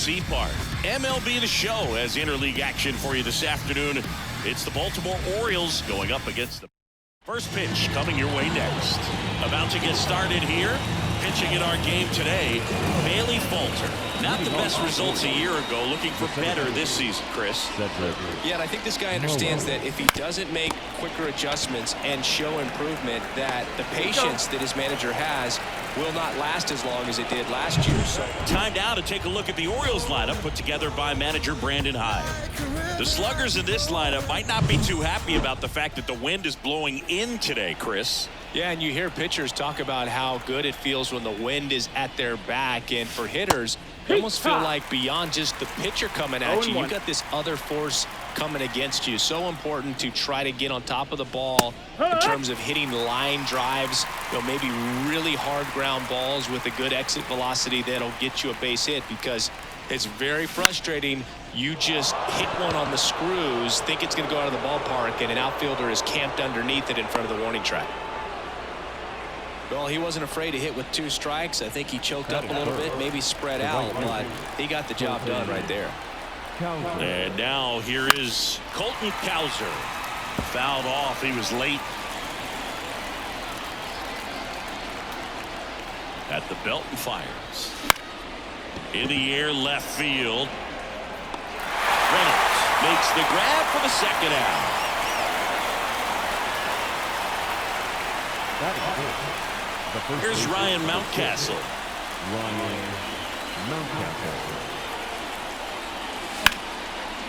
C part. MLB The Show has interleague action for you this afternoon. It's the Baltimore Orioles going up against the first pitch coming your way next. About to get started here. Pitching in our game today, Bailey Falter. Not the best results a year ago. Looking for better this season, Chris. Yeah, and I think this guy understands that if he doesn't make quicker adjustments and show improvement, that the patience that his manager has will not last as long as it did last year. So time now to take a look at the Orioles lineup put together by manager Brandon Hyde. The sluggers in this lineup might not be too happy about the fact that the wind is blowing in today, Chris. Yeah, and you hear pitchers talk about how good it feels when the wind is at their back, and for hitters, you almost feel like beyond just the pitcher coming at you, you've got this other force coming against you. So important to try to get on top of the ball in terms of hitting line drives, maybe really hard ground balls with a good exit velocity that'll get you a base hit, because it's very frustrating. You just hit one on the screws, think it's going to go out of the ballpark, and an outfielder is camped underneath it in front of the warning track. Well, he wasn't afraid to hit with 2 strikes. I think he choked up a little bit, maybe spread out, but he got the job done right there. And now here is Colton Cowser. Fouled off. He was late. At the belt and fires. In the air, left field. Reynolds makes the grab for the second out. Here's Ryan Mountcastle.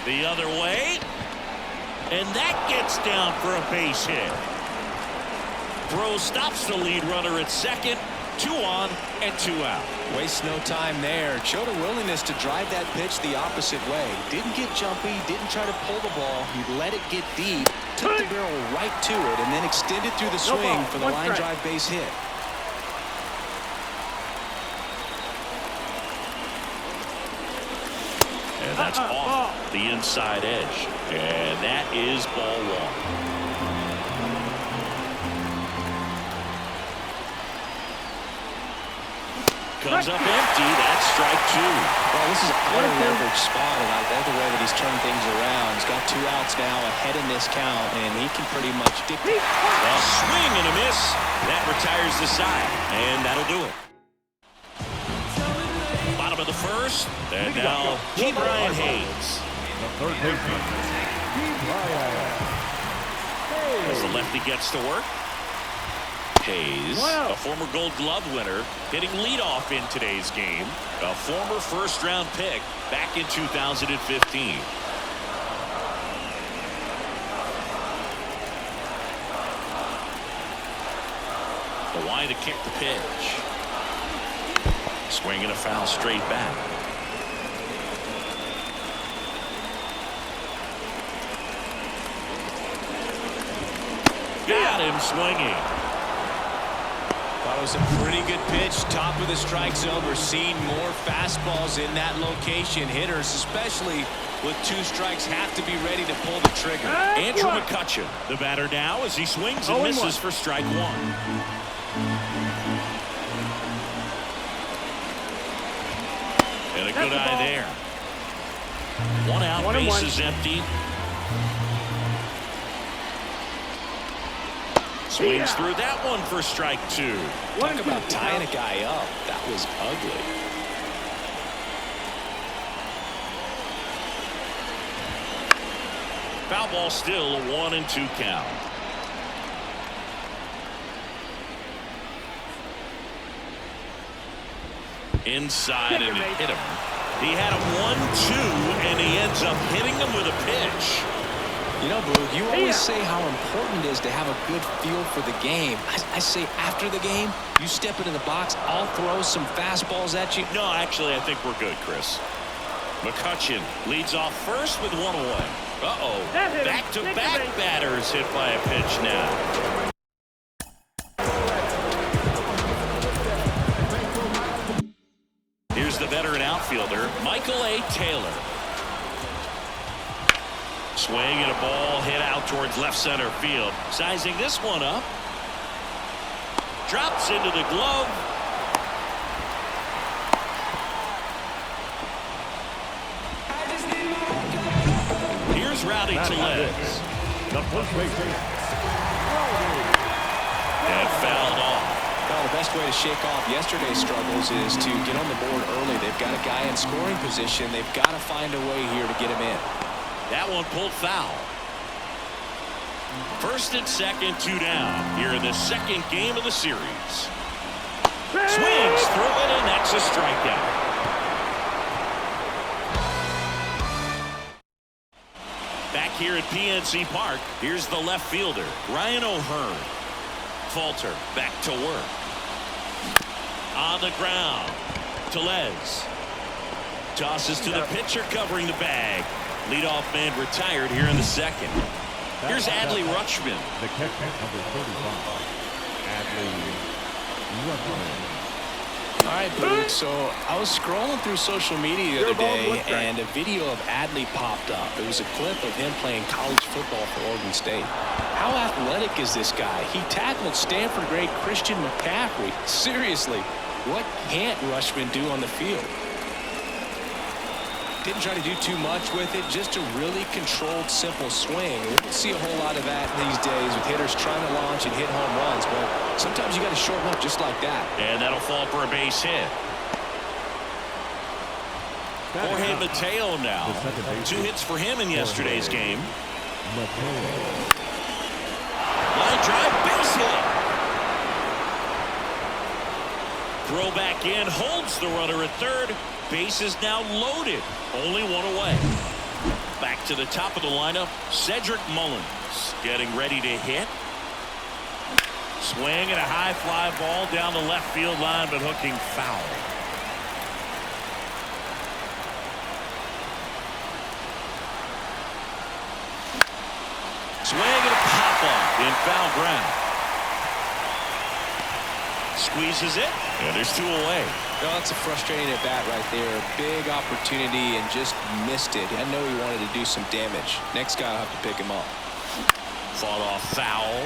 The other way. And that gets down for a base hit. Throw stops the lead runner at second. 2 on and 2 out. Wastes no time there. Showed a willingness to drive that pitch the opposite way. Didn't get jumpy, didn't try to pull the ball. He let it get deep, took the barrel right to it, and then extended through the swing for the line drive base hit. And that's off the inside edge. And that is ball 1. Comes up empty. That's strike 2. Well, this is a high leverage spot, and I love the way that he's turned things around. He's got 2 outs now ahead in this count, and he can pretty much dictate. A swing and a miss. That retires the side, and that'll do it. Bottom of the first, and now Brian Hayes. As the lefty gets to work. Hayes, a former Gold Glove winner, hitting leadoff in today's game. A former first-round pick back in 2015. The line to kick the pitch. Swing and a foul straight back. Got him swinging. That was a pretty good pitch. Top of the strike zone. We're seeing more fastballs in that location. Hitters, especially with 2 strikes, have to be ready to pull the trigger. Andrew McCutcheon, the batter now, as he swings and misses for strike 1. And a good eye there. 1 out, base is empty. Swings through that one for strike 2. Talk about tying a guy up. That was ugly. Foul ball still, a 1-2 count. Inside, and it hit him. He had a 1-2, and he ends up hitting him with a pitch. You know, Boog, you always say how important it is to have a good feel for the game. I say after the game, you step into the box, I'll throw some fastballs at you. No, actually, I think we're good, Chris. McCutcheon leads off first with 1 away. Uh-oh. Back-to-back batters hit by a pitch now. Here's the veteran outfielder, Michael A. Taylor. Swing and a ball hit out towards left center field. Sizing this one up. Drops into the glove. Rowdy Tellez. And fouled off. Well, the best way to shake off yesterday's struggles is to get on the board early. They've got a guy in scoring position. They've got to find a way here to get him in. That one pulled foul. First and second, 2 down here in the second game of the series. Swings through it, and that's a strikeout. Back here at PNC Park, here's the left fielder, Ryan O'Hearn. Falter back to work. On the ground, Tellez tosses to the pitcher covering the bag. Leadoff man retired here in the second. Here's Adley Rutschman. The catcher, number 35, Adley Rutschman. All right, Boog, so I was scrolling through social media the other day, and a video of Adley popped up. It was a clip of him playing college football for Oregon State. How athletic is this guy? He tackled Stanford great Christian McCaffrey. Seriously, what can't Rutschman do on the field? Didn't try to do too much with it, just a really controlled, simple swing. We don't see a whole lot of that these days with hitters trying to launch and hit home runs, but sometimes you got to shorten up just like that. And that'll fall for a base hit. Jorge Mateo now. 2 hits for him in yesterday's game. Line drive, base hit. Throw back in, holds the runner at third. Base is now loaded. Only 1 away. Back to the top of the lineup, Cedric Mullins getting ready to hit. Swing and a high fly ball down the left field line, but hooking foul. Swing and a pop up in foul ground. Squeezes it, and there's 2 away. No, that's a frustrating at bat right there. Big opportunity and just missed it. I know he wanted to do some damage. Next guy will have to pick him up. Fought off foul.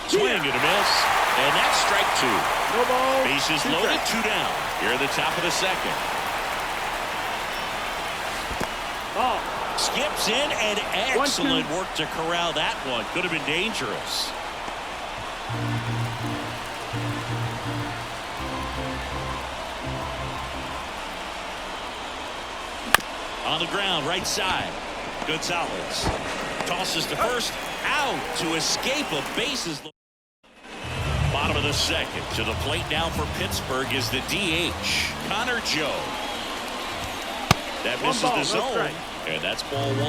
Swing and a miss, and that's strike 2. No ball. Bases loaded, 2 down. Here at the top of the second. Skips in, and excellent work to corral that one. Could have been dangerous. On the ground, right side. Gonzalez tosses to first, out to escape a bases. Bottom of the second. To the plate now for Pittsburgh is the DH, Connor Joe. That misses the zone, and that's ball 1.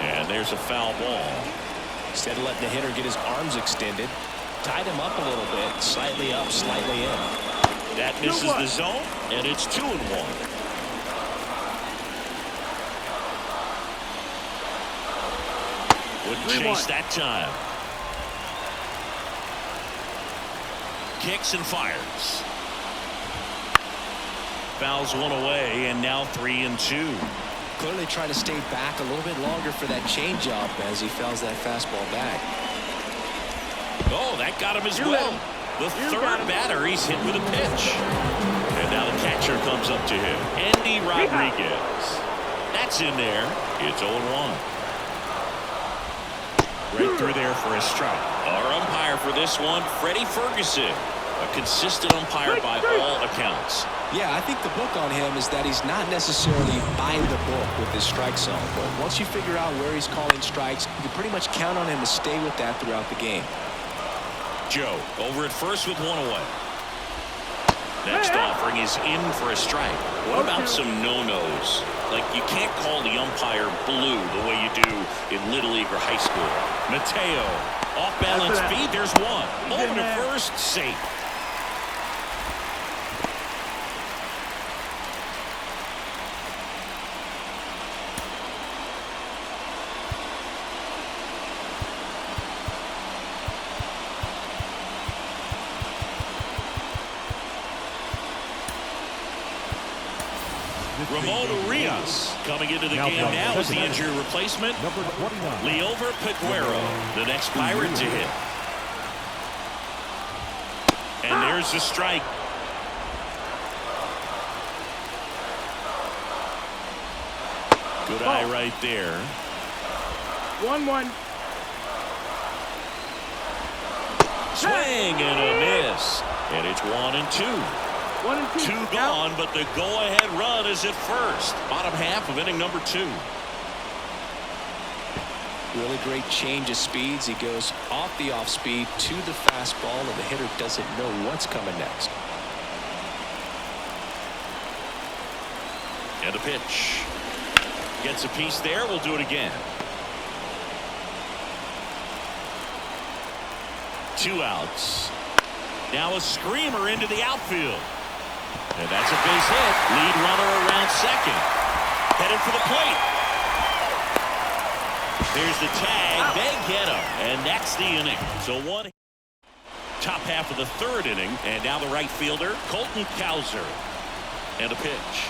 And there's a foul ball. Instead of letting the hitter get his arms extended, tied him up a little bit, slightly up, slightly in. That misses the zone, and it's 2-1. Wouldn't chase that time. Kicks and fires. Fouls 1 away, and now 3-2. Clearly trying to stay back a little bit longer for that changeup as he fouls that fastball back. Oh, that got him as well. The third batter he's hit with a pitch. And now the catcher comes up to him, Andy Rodriguez. That's in there. It's 0-1. Right through there for a strike. Our umpire for this one, Freddie Ferguson. A consistent umpire by all accounts. Yeah, I think the book on him is that he's not necessarily by the book with his strike zone. But once you figure out where he's calling strikes, you can pretty much count on him to stay with that throughout the game. Joe over at first with 1 away. Next offering is in for a strike. What about some no-nos? Like you can't call the umpire blue the way you do in Little League or high school. Mateo, off-balance feed, there's 1. Over to first, safe. Ramon Urias coming into the game now as the injury replacement. Number 29. Leover Peguero, the next Pirate to hit. And there's the strike. Good eye right there. 1-1. Swing and a miss. And it's 1-2. 1-2. Two gone, but the go-ahead run is at first. Bottom half of inning number 2. Really great change of speeds. He goes off the off speed to the fastball, and the hitter doesn't know what's coming next. And a pitch. Gets a piece there. We'll do it again. 2 outs. Now a screamer into the outfield. And that's a base hit. Lead runner around second. Headed for the plate. There's the tag. They get him. And that's the inning. So one. Top half of the 3rd inning. And now the right fielder, Colton Cowser. And a pitch.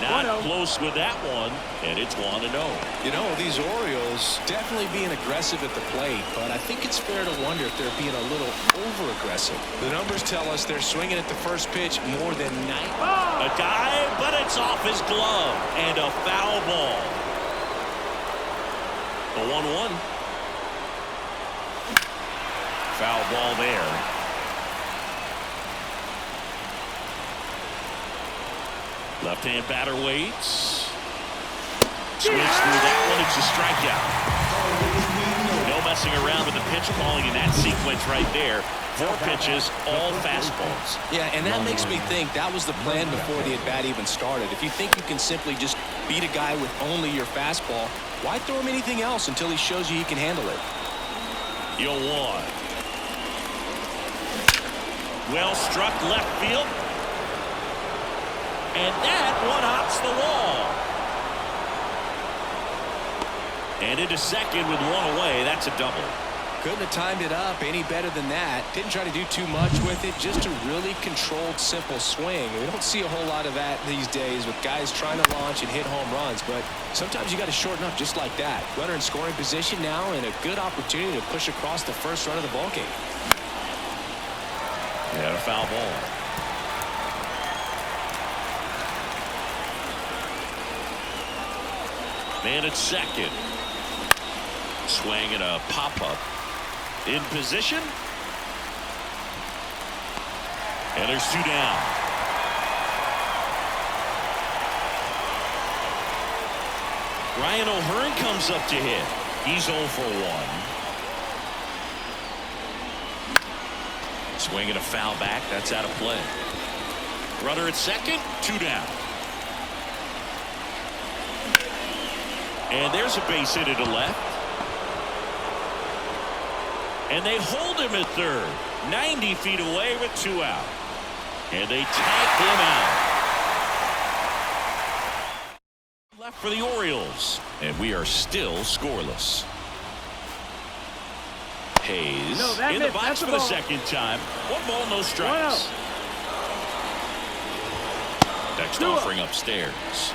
Not close with that one, and it's 1-0. You know, these Orioles definitely being aggressive at the plate, but I think it's fair to wonder if they're being a little over-aggressive. The numbers tell us they're swinging at the first pitch more than 90. A dive, but it's off his glove, and a foul ball. A 1-1. Foul ball there. Left-hand batter waits. Swings through that one. It's a strikeout. No messing around with the pitch calling in that sequence right there. 4 pitches, all fastballs. Yeah, and that makes me think that was the plan before the at-bat even started. If you think you can simply just beat a guy with only your fastball, why throw him anything else until he shows you he can handle it? 0-1. Well struck left field. And that one hops the wall. And into second with 1 away. That's a double. Couldn't have timed it up any better than that. Didn't try to do too much with it. Just a really controlled, simple swing. We don't see a whole lot of that these days with guys trying to launch and hit home runs. But sometimes you got to shorten up just like that. Runner in scoring position now, and a good opportunity to push across the first run of the ballgame. Yeah, a foul ball. Man at second. Swing and a pop-up. In position. And there's 2 down. Ryan O'Hearn comes up to hit. He's 0 for 1. Swing and a foul back. That's out of play. Runner at second. 2 down. And there's a base hit to left. And they hold him at third. 90 feet away with 2 out. And they tag him out. Left for the Orioles. And we are still scoreless. Hayes in the box for the second time. 1 ball, no strikes. Next offering upstairs.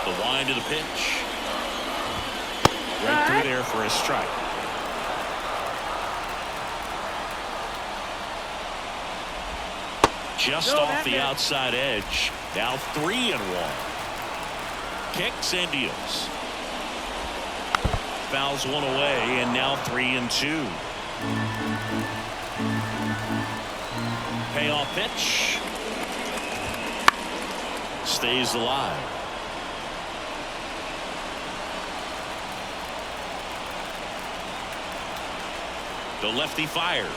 The wind to the pitch. Right through there for a strike. Just off the outside edge. Now 3-1. Kicks and deals. Fouls 1 away, and now 3-2. Payoff pitch. Stays alive. The lefty fires.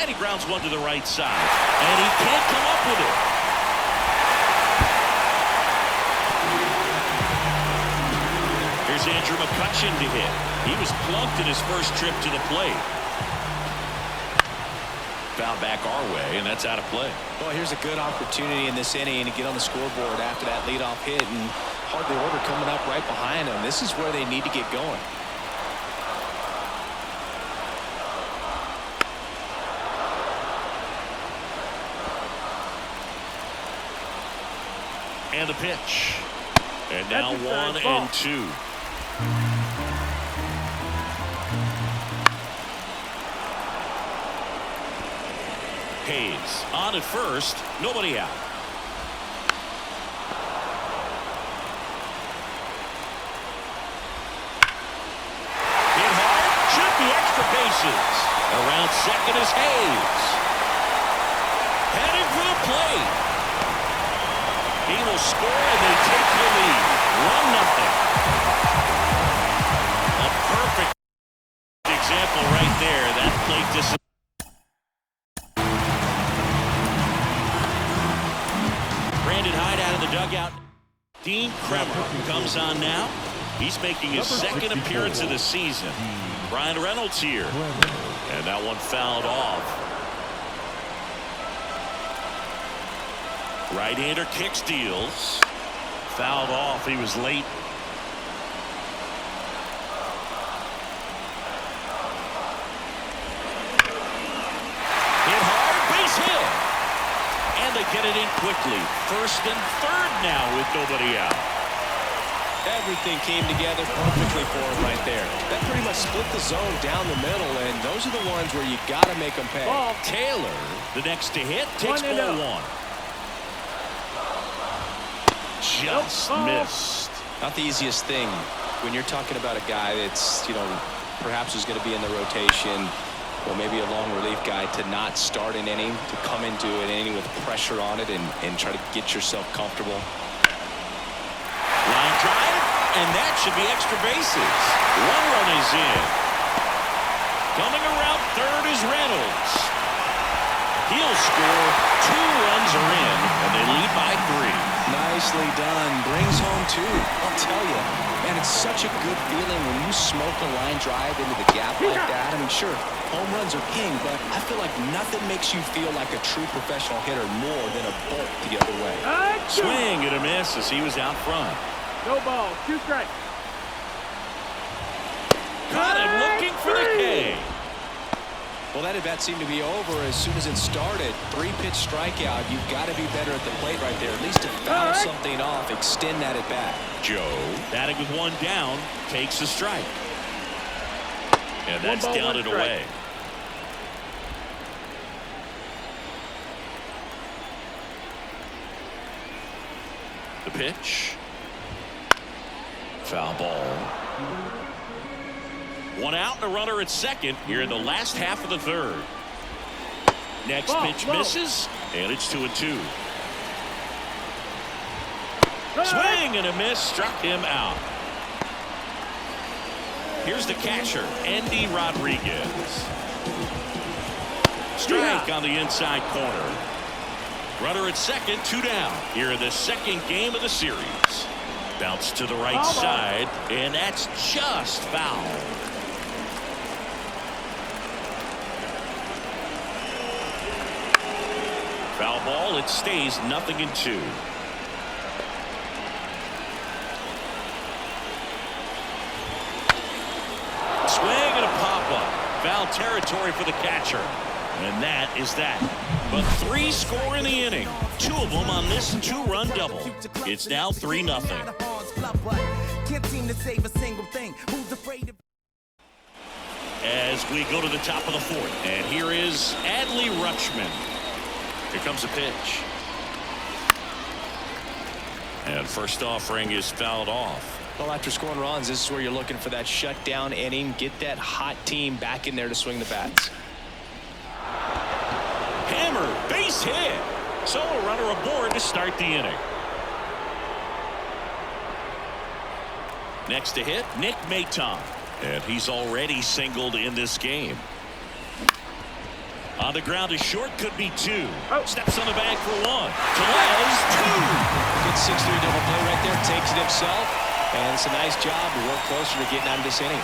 And he grounds one to the right side. And he can't come up with it. Here's Andrew McCutchen to hit. He was plunked in his first trip to the plate. Foul back our way, and that's out of play. Well, here's a good opportunity in this inning to get on the scoreboard after that leadoff hit, and hardly order coming up right behind them. This is where they need to get going. And the pitch. And now That's a 1 ball. and 2. Hayes on at first, nobody out. Hit hard, should be extra bases. Around second is Hayes. Heading for the plate. He will score and they take the lead. 1-0. A perfect example right there. That plate discipline. Brandon Hyde out of the dugout. Dean Kremer comes on now. He's making his second appearance of the season. Brian Reynolds here. And that one fouled off. Right-hander kick steals. Fouled off. He was late. Hit hard, base hit. And they get it in quickly. First and third now with nobody out. Everything came together perfectly for him right there. That pretty much split the zone down the middle, and those are the ones where you got to make them pay. Ball. Taylor, the next to hit, takes 1-0. ball 1. Just missed. Not the easiest thing when you're talking about a guy that's, perhaps is going to be in the rotation, or maybe a long relief guy, to not start an inning, to come into an inning with pressure on it and try to get yourself comfortable. Line drive, and that should be extra bases. 1 run is in. Coming around third is Reynolds. He'll score. 2 runs are in, and they lead by 3. Nicely done. Brings home 2. I'll tell you, man, it's such a good feeling when you smoke a line drive into the gap like that. I mean, sure, home runs are king, but I feel like nothing makes you feel like a true professional hitter more than a bolt the other way. Swing and a miss as he was out front. No ball. 2 strikes. Got him looking for the K. Well, that at-bat seemed to be over as soon as it started. 3-pitch strikeout. You've got to be better at the plate right there, at least to foul something off, extend that at-bat. Joe, batting with 1 down, takes a strike. And that's 1 ball, down 1 and strike. away. The pitch. Foul ball. 1 out and a runner at second here in the last half of the third. Next Ball, pitch low. misses, and it's 2-2. Swing and a miss, struck him out. Here's the catcher, Andy Rodriguez. Strike on the inside corner. Runner at second, 2 down. Here in the second game of the series. Bounce to the right side, and that's just foul. Foul ball, it stays 0-2. Swing and a pop-up. Foul territory for the catcher. And that is that. But 3 score in the inning. 2 of them on this 2-run double. It's now 3-0. As we go to the top of the 4th. And here is Adley Rutschman. Here comes a pitch. And first offering is fouled off. Well, after scoring runs, this is where you're looking for that shutdown inning. Get that hot team back in there to swing the bats. Hammer, base hit. So a runner aboard to start the inning. Next to hit, Nick Maton. And he's already singled in this game. On the ground is short, could be 2. Steps on the bag for 1. Tellez, 2. Good 6-3 double play right there. Takes it himself. And it's a nice job to work closer to getting out of this inning.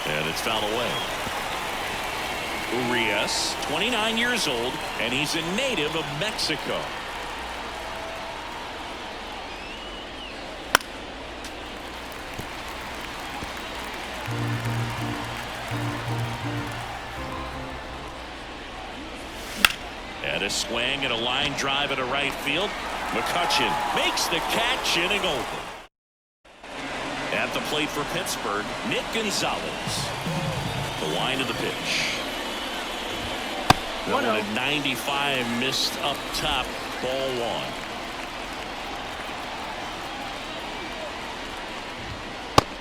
And it's fouled away. Urias, 29 years old, and he's a native of Mexico. And The swing and a line drive into right field. McCutchen makes the catch, inning over. At the plate for Pittsburgh, Nick Gonzalez. The line of the pitch. That one at 95, missed up top, ball one.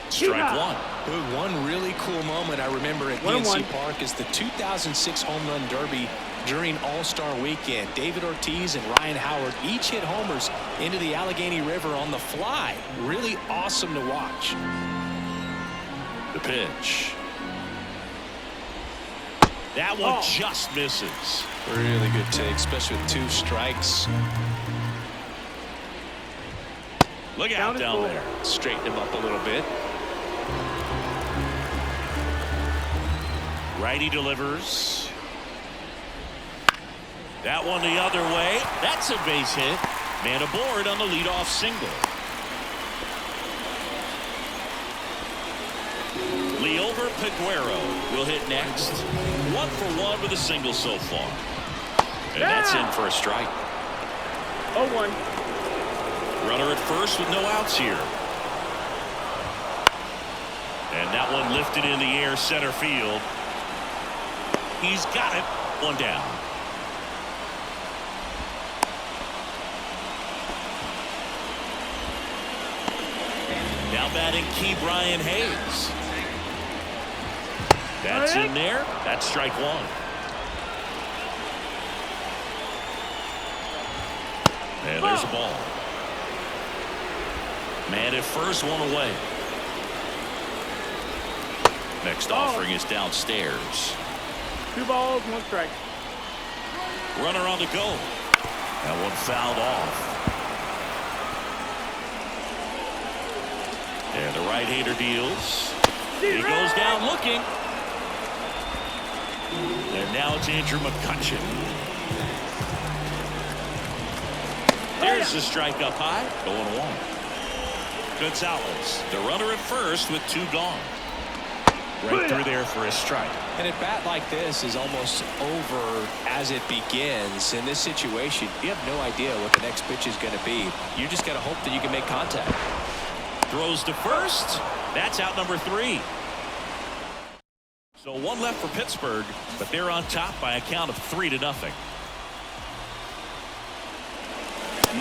Strike one. One really cool moment I remember at PNC Park is the 2006 Home Run Derby during All-Star Weekend. David Ortiz and Ryan Howard each hit homers into the Allegheny River on the fly. Really awesome to watch. The pitch. That one just misses. Really good take, especially with 2 strikes. Look out down there. Straighten him up a little bit. Righty delivers. That one the other way. That's a base hit. Man aboard on the leadoff single. Liover Peguero will hit next. 1 for 1 with a single so far. And that's in for a strike. 0-1. Runner at first with no outs here. And that one lifted in the air, center field. He's got it. 1 down. Now batting key Brian Hayes. That's in there. That's strike 1. And there's a ball. Man at first, 1 away. Next offering is downstairs. 2 balls, 1 strike. Runner on the go. That one fouled off. And the right-hander deals. He goes down looking. And now it's Andrew McCutchen. There's the strike up high. 0-1. Gonzalez, the runner at first with 2 gone. Right through there for a strike. And a bat like this is almost over as it begins. In this situation, you have no idea what the next pitch is going to be. You just got to hope that you can make contact. Throws to first. That's out number 3. So 1 left for Pittsburgh, but they're on top by a count of 3-0.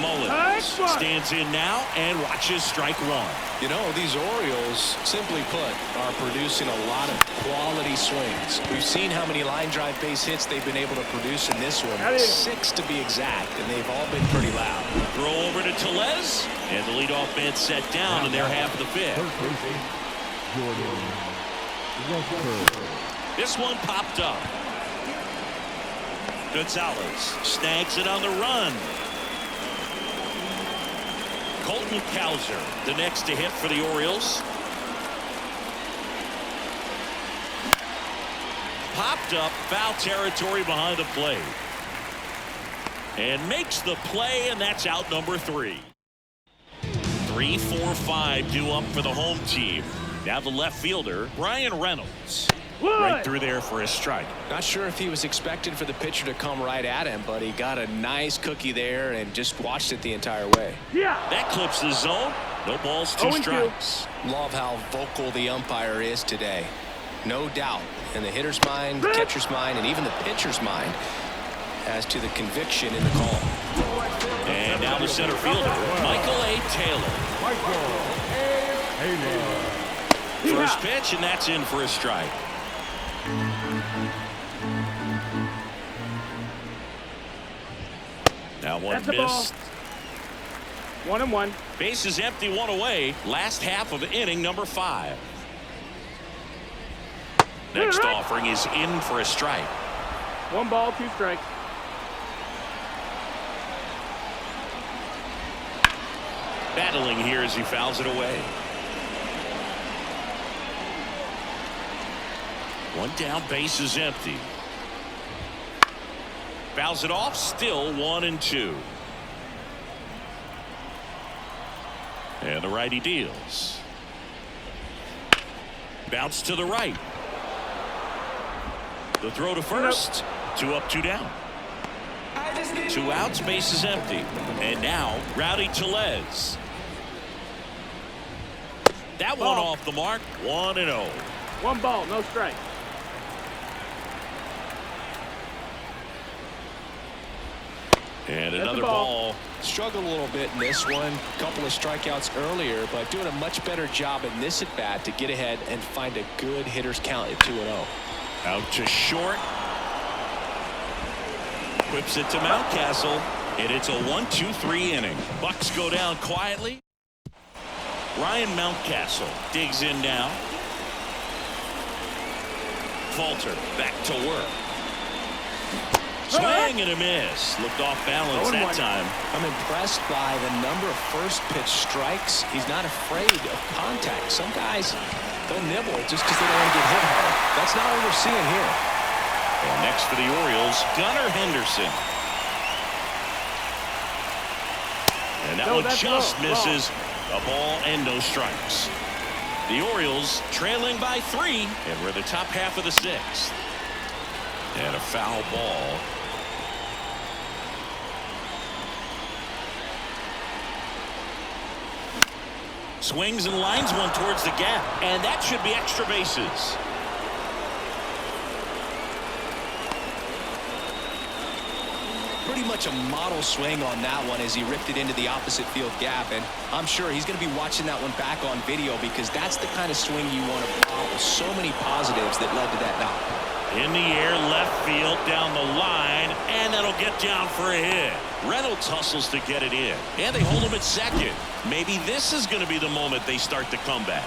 Mullins stands in now and watches strike 1. You know, these Orioles, simply put, are producing a lot of quality swings. We've seen how many line drive base hits they've been able to produce in this one. 6 to be exact, and they've all been pretty loud. Throw over to Tellez, and the leadoff man set down in their half of the 5th. This one popped up. Gonzalez snags it on the run. Colton Cowser, the next to hit for the Orioles. Popped up, foul territory behind the plate. And makes the play, and that's out number 3. 3, 4, 5 due up for the home team. Now the left fielder, Brian Reynolds. Right through there for a strike. Not sure if he was expecting for the pitcher to come right at him, but he got a nice cookie there and just watched it the entire way. That clips the zone. No balls, 2 strikes. Love how vocal the umpire is today. No doubt in the hitter's mind, the catcher's mind, and even the pitcher's mind as to the conviction in the call. And now the center fielder, Michael A. Taylor. First pitch, and that's in for a strike. Now one missed. 1-1. Base is empty, 1 away. Last half of inning number 5. Next offering is in for a strike. 1 ball, 2 strikes. Battling here as he fouls it away. 1 down, base is empty. Fouls it off, still 1-2. And the righty deals. Bounce to the right. The throw to first. 2 up, 2 down. 2 outs, base is empty. And now, Rowdy Tellez. That one off the mark, 1-0. 1 ball, no strike. And That's another a ball. Struggled a little bit in this one. Couple of strikeouts earlier, but doing a much better job in this at bat to get ahead and find a good hitter's count at 2-0. Out to short. Whips it to Mountcastle, and it's a 1-2-3 inning. Bucks go down quietly. Ryan Mountcastle digs in now. Falter back to work. Swing and a miss. Looked off balance that time. I'm impressed by the number of first pitch strikes. He's not afraid of contact. Some guys, they'll nibble just because they don't want to get hit hard. That's not what we're seeing here. And next for the Orioles, Gunnar Henderson. And that one just misses. A ball and no strikes. The Orioles trailing by 3, and we're the top half of the 6th. And a foul ball. Swings and lines one towards the gap, and that should be extra bases. Pretty much a model swing on that one as he ripped it into the opposite field gap, and I'm sure he's going to be watching that one back on video because that's the kind of swing you want to pop with so many positives that led to that knock. In the air, left field, down the line, and that'll get down for a hit. Reynolds hustles to get it in, and they hold him at second. Maybe this is going to be the moment they start the comeback.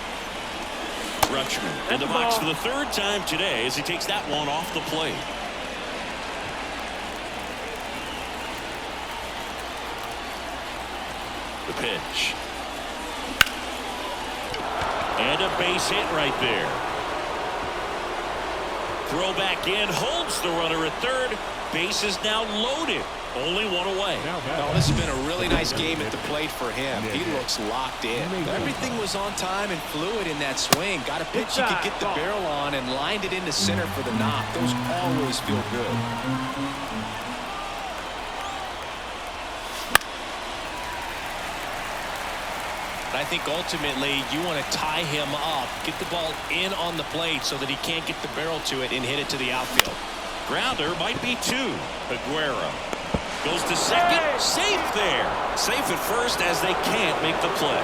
Rutschman in the box for the 3rd time today as he takes that one off the plate. The pitch. And a base hit right there. Throw back in, holds the runner at 3rd. Base is now loaded. Only 1 away. Oh, this has been a really nice game at the plate for him. He looks locked in. Everything was on time and fluid in that swing. Got a pitch he could get the barrel on and lined it into center for the knock. Those always feel good. I think ultimately you want to tie him up, get the ball in on the plate so that he can't get the barrel to it and hit it to the outfield. Grounder might be 2. Aguero goes to second. Safe there. Safe at first as they can't make the play.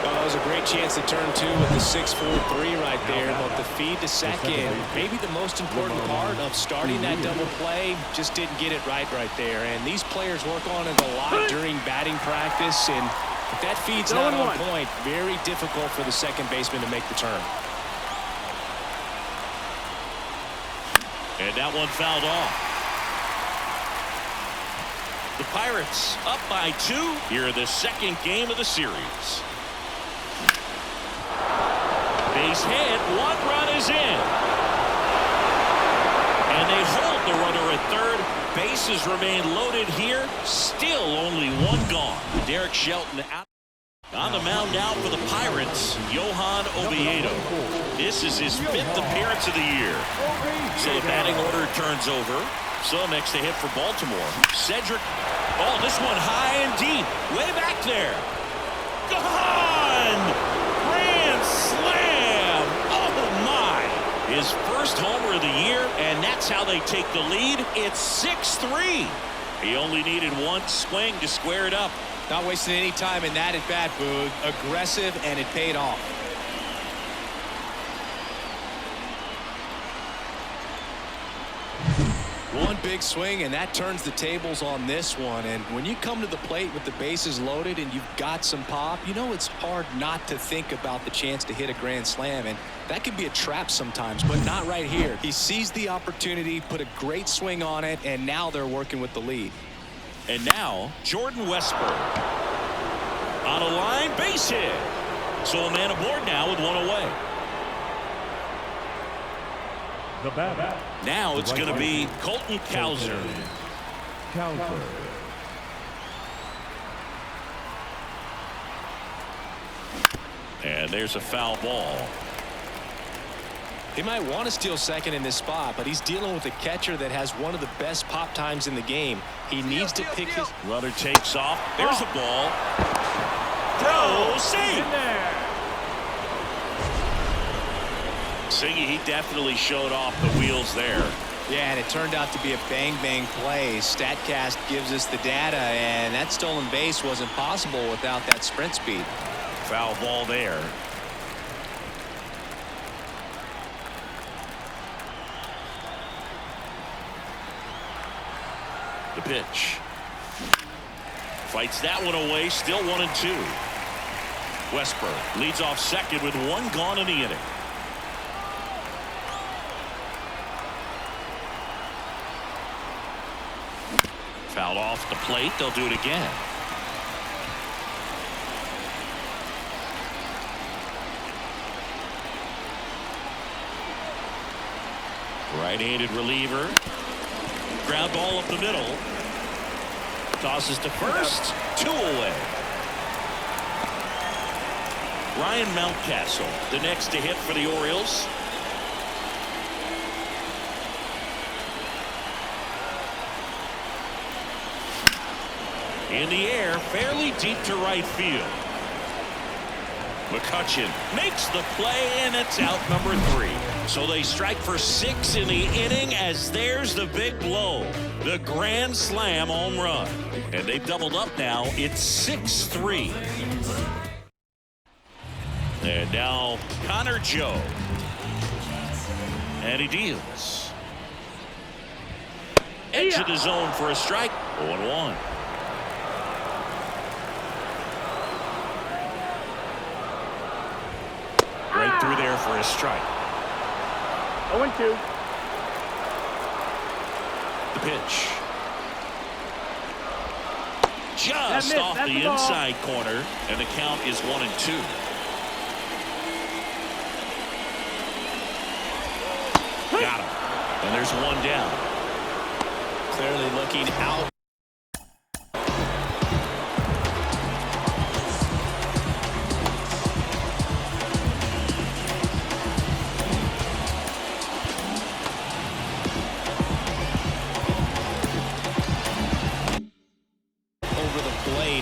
Well, that was a great chance to turn 2 with the 6-4-3 right there, but the feed to second, maybe the most important part of starting that double play, just didn't get it right there. And these players work on it a lot during batting practice, and if that feed's not on point, very difficult for the second baseman to make the turn. And that one fouled off. The Pirates up by 2 here in the 2nd game of the series. Base hit, 1 run is in. And they hold the runner at 3rd. Bases remain loaded here. Still only 1 gone. Derek Shelton out. On the mound now for the Pirates, Johan Oviedo. This is his 5th appearance of the year. So the batting order turns over. So next to hit for Baltimore, Cedric. Oh, this one high and deep. Way back there. Gone! Grand slam! Oh, my! His first homer of the year, and that's how they take the lead. It's 6-3. He only needed 1 swing to square it up. Not wasting any time in that at bat, Boog. Aggressive, and it paid off. One big swing, and that turns the tables on this one. And when you come to the plate with the bases loaded and you've got some pop, you know it's hard not to think about the chance to hit a grand slam. And that can be a trap sometimes, but not right here. He seized the opportunity, put a great swing on it, and now they're working with the lead. And now, Jordan Westburg. On a line, base hit. So a man aboard now with 1 away. The batter. Now it's going to be Colton Cowser. And there's a foul ball. He might want to steal second in this spot, but he's dealing with a catcher that has one of the best pop times in the game. He needs to pick his... Runner takes off. There's a ball. Throw, save. In there. Singy, he definitely showed off the wheels there. Yeah, and it turned out to be a bang-bang play. StatCast gives us the data, and that stolen base wasn't possible without that sprint speed. Foul ball there. The pitch. Fights that one away. Still 1-2. Westburg leads off second with one gone in the inning. Fouled off the plate. They'll do it again. Right-handed reliever. Ground ball up the middle. Tosses to first. 2 away. Ryan Mountcastle, the next to hit for the Orioles. In the air, fairly deep to right field. McCutchen makes the play, and it's out number 3. So they strike for 6 in the inning as there's the big blow. The grand slam home run. And they've doubled up now. It's 6-3. And now Connor Joe. And he deals. Edge of the zone for a strike. 0-1. Right through there for a strike. 0-2. The pitch. Just off the inside corner, and the count is 1-2. Got him. And there's one down. Clearly looking out.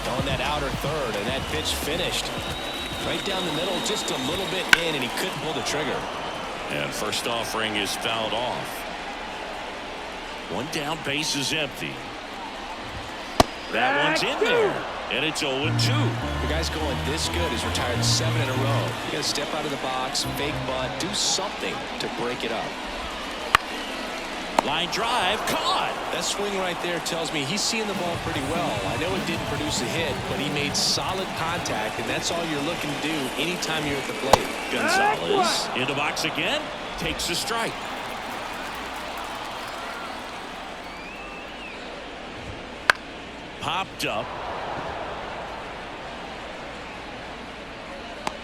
On that outer third, and that pitch finished right down the middle, just a little bit in, and he couldn't pull the trigger. And first offering is fouled off. One down, base is empty. That one's in there, and it's 0-2. The guy's going this good. He's retired 7 in a row. You got to step out of the box, fake bunt, do something to break it up. Line drive, caught. That swing right there tells me he's seeing the ball pretty well. I know it didn't produce a hit, but he made solid contact, and that's all you're looking to do anytime you're at the plate. Gonzalez in the box again, takes a strike. Popped up.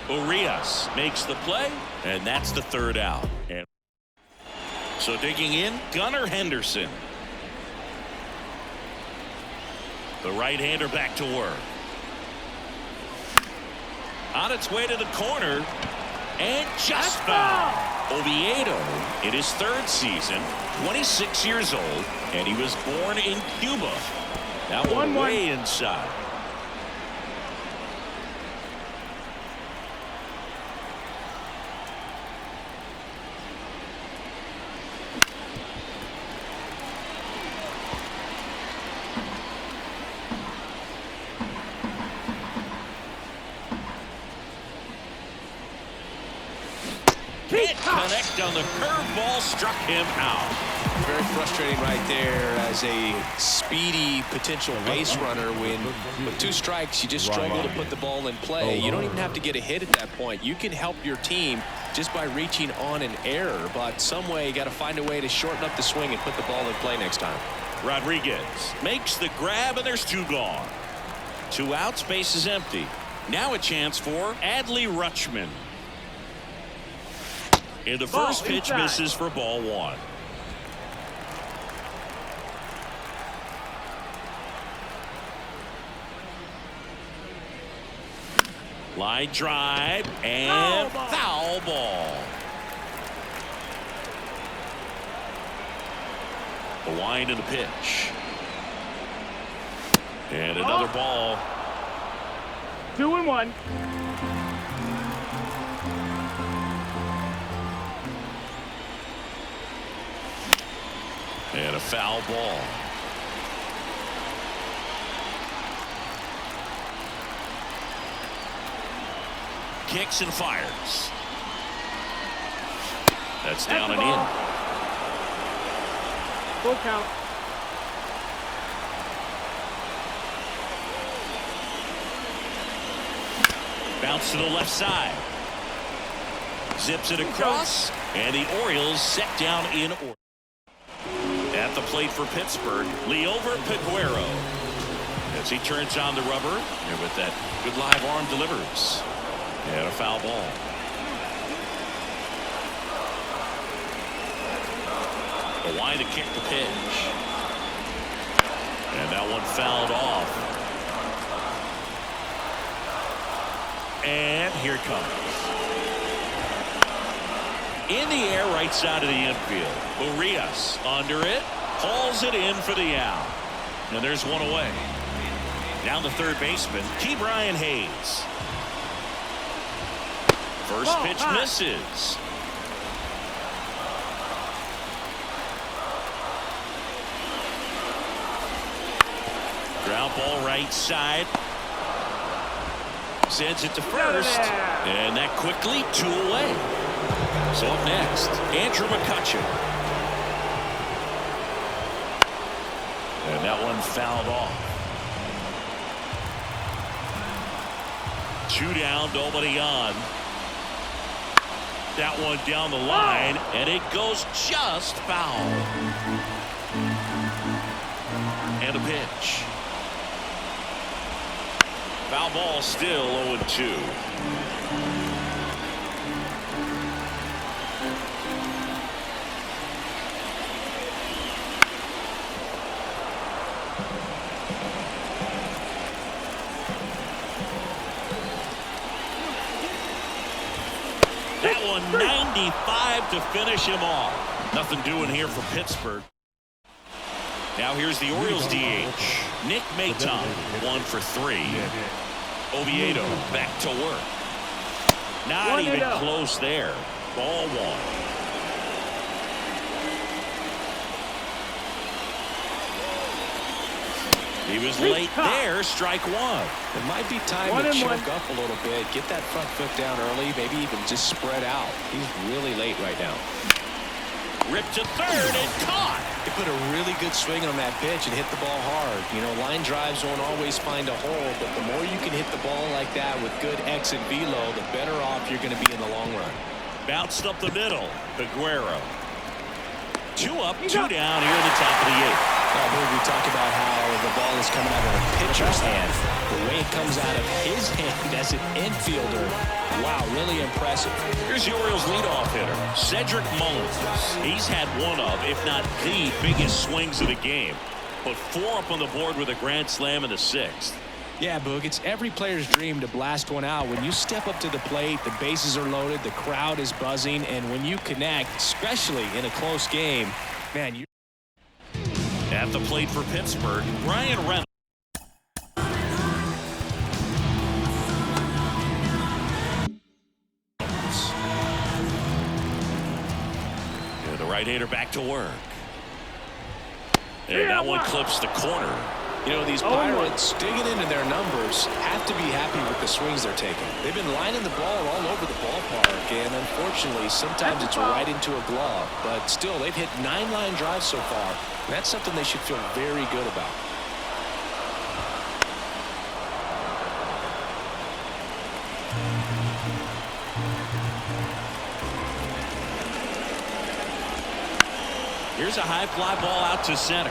Urias makes the play, and that's the third out. And so digging in, Gunnar Henderson. The right-hander back to work. On its way to the corner, and just fouled. Oviedo in his 3rd season, 26 years old, and he was born in Cuba. That one way inside. Can't connect on the curveball, struck him out. Very frustrating right there as a speedy potential base runner when with 2 strikes you just struggle to put the ball in play. You don't even have to get a hit at that point. You can help your team just by reaching on an error, but some way you got to find a way to shorten up the swing and put the ball in play next time. Rodriguez makes the grab, and there's 2 gone. 2 outs, base is empty. Now a chance for Adley Rutschman. And the first pitch misses for ball 1. Line drive and foul ball. wind of the pitch. And another ball. 2-1. And a foul ball. Kicks and fires. That's down and in. Full count. Bounce to the left side. Zips it across. And the Orioles set down in order. At the plate for Pittsburgh, Liover Peguero. As he turns on the rubber, and with that good live arm delivers. And a foul ball. The wind to kick the pitch. And that one fouled off. And here it comes. In the air, right side of the infield. Urias under it. Hauls it in for the out. And there's one away. Down the third baseman, Brian Hayes. First pitch misses. Ground ball right side. Sends it to first. And that quickly 2 away. So up next, Andrew McCutcheon. And that one fouled off. 2 down, nobody on. That one down the line, and it goes just foul. And a pitch. Foul ball, still 0-2. That one 95 to finish him off. Nothing doing here for Pittsburgh. Now here's the Orioles DH. Nick Maton, 1 for 3. Oviedo back to work. Not even close there. Ball 1. He was late there. Strike 1. It might be time to choke up a little bit. Get that front foot down early. Maybe even just spread out. He's really late right now. Ripped to third and caught. He put a really good swing on that pitch and hit the ball hard. You know, line drives won't always find a hole, but the more you can hit the ball like that with good exit velo, the better off you're going to be in the long run. Bounced up the middle. Peguero. 2 up, 2 down here in the top of the 8th. We talk about how the ball is coming out of a pitcher's hand. The way it comes out of his hand as an infielder, wow, really impressive. Here's the Orioles leadoff hitter, Cedric Mullins. He's had one of, if not the biggest swings of the game. Put 4 up on the board with a grand slam in the 6th. Yeah, Boog, it's every player's dream to blast one out. When you step up to the plate, the bases are loaded, the crowd is buzzing, and when you connect, especially in a close game, man, you. At the plate for Pittsburgh, Brian Reynolds. And the right-hander back to work. And that one clips the corner. You know, these Pirates, digging into their numbers, have to be happy with the swings they're taking. They've been lining the ball all over the ballpark, and unfortunately, sometimes it's right into a glove. But still, they've hit 9 line drives so far. That's something they should feel very good about. Here's a high fly ball out to center.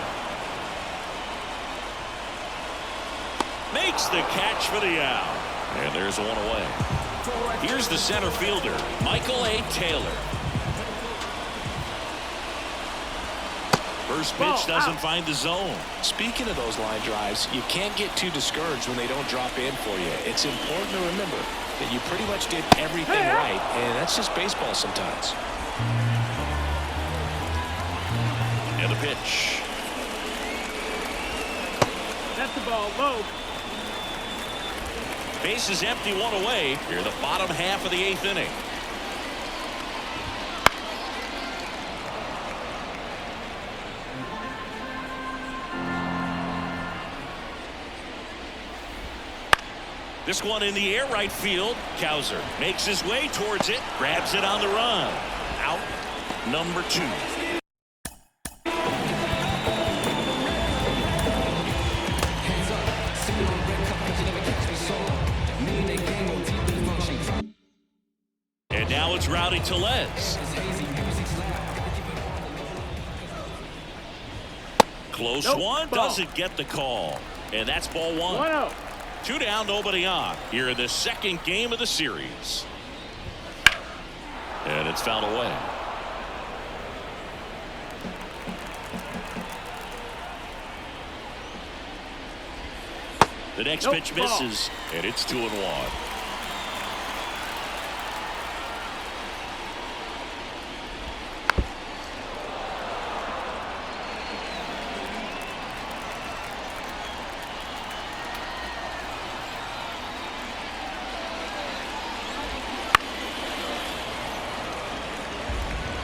Makes the catch for the out. And there's one away. Here's the center fielder, Michael A. Taylor. First pitch doesn't find the zone. Speaking of those line drives, you can't get too discouraged when they don't drop in for you. It's important to remember that you pretty much did everything right, and that's just baseball sometimes. And the pitch. the ball low. Base is empty, one away. Here the bottom half of the 8th inning. This one in the air, right field. Cowser makes his way towards it, grabs it on the run. Out, number 2. And now it's Rowdy Tellez. Close one, doesn't get the call. And that's ball 1. 1-0. 2 down, nobody on. Here in the second game of the series. And it's fouled away. The next pitch misses, and it's 2-1.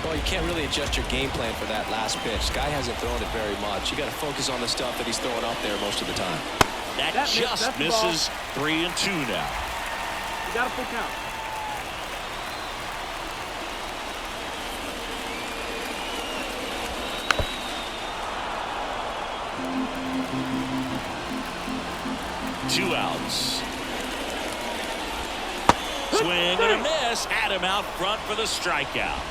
Well, you can't really adjust your game plan for that last pitch. Guy hasn't thrown it very much. You got to focus on the stuff that he's throwing out there most of the time. That just misses. 3-2 now. You got a full count. Two outs. Swing and a miss. Had him out front for the strikeout.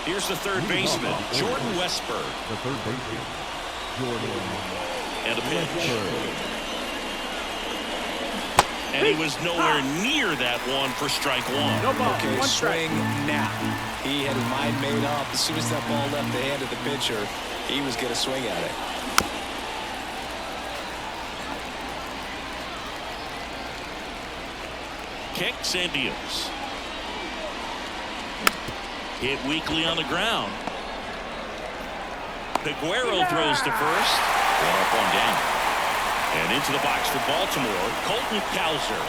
Here's the third baseman, Jordan Westberg. The third baseman, Jordan. And a pitch. And he was nowhere near that one for strike 1. No ball. Okay, One strike. swing now. He had his mind made up. As soon as that ball left the hand of the pitcher, he was going to swing at it. Kicks and deals. Hit weakly on the ground. Peguero throws to first. 1 up, 1 down. And into the box for Baltimore, Colton Cowser.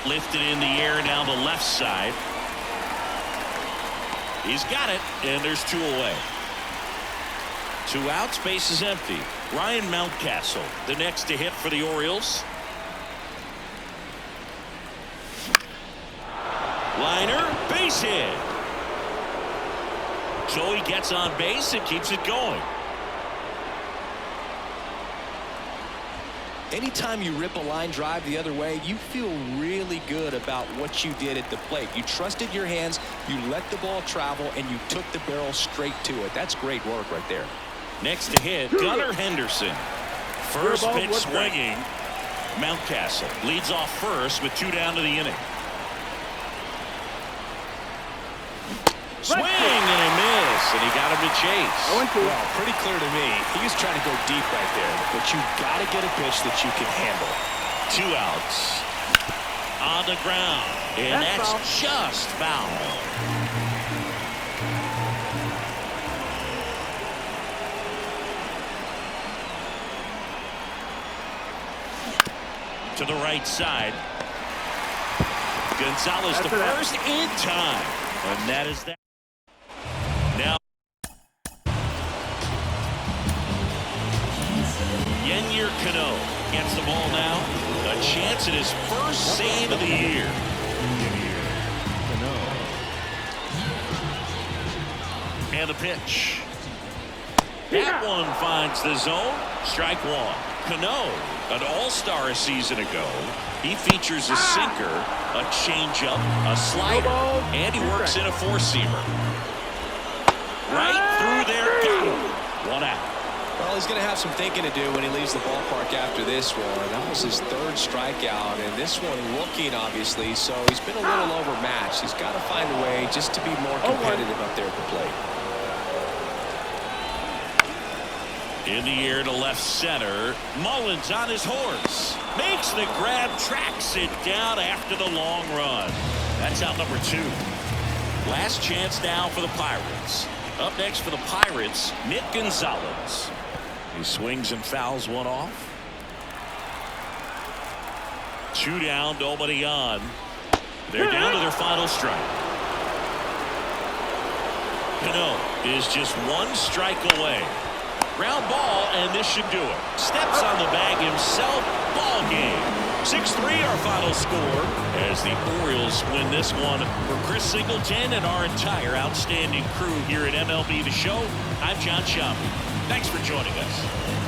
Lifted in the air down the left side. He's got it, and there's 2 away. 2 outs, base is empty. Ryan Mountcastle, the next to hit for the Orioles. Liner, base hit. So he gets on base and keeps it going. Anytime you rip a line drive the other way, you feel really good about what you did at the plate. You trusted your hands, you let the ball travel, and you took the barrel straight to it. That's great work right there. Next to hit, Gunnar Henderson. First pitch swinging. Mountcastle leads off first with 2 down to the inning. Swing and a miss, and he got him to chase. Well, pretty clear to me. He was trying to go deep right there, but you got to get a pitch that you can handle. 2 outs. On the ground, and that's just foul. To the right side. Gonzalez to first in time, and that is that. Now Yennier Cano gets the ball now. A chance at his first save of the year. And the pitch. That one finds the zone. Strike 1. Cano, an all-star a season ago. He features a sinker, a changeup, a slider, and he works in a 4-seamer. Right through there, got him. 1 out. Well, he's going to have some thinking to do when he leaves the ballpark after this one. That was his 3rd strikeout, and this one rookie, obviously, so he's been a little overmatched. He's got to find a way just to be more competitive up there at the plate. In the air to left center. Mullins on his horse. Makes the grab, tracks it down after the long run. That's out number 2. Last chance now for the Pirates. Up next for the Pirates, Nick Gonzalez. He swings and fouls one off. 2 down, nobody on. They're down to their final strike. Cano is just 1 strike away. Ground ball, and this should do it. Steps on the bag himself. Ball game. 6-3 our final score as the Orioles win this one. For Chris Singleton and our entire outstanding crew here at MLB The Show, I'm John Schaub. Thanks for joining us.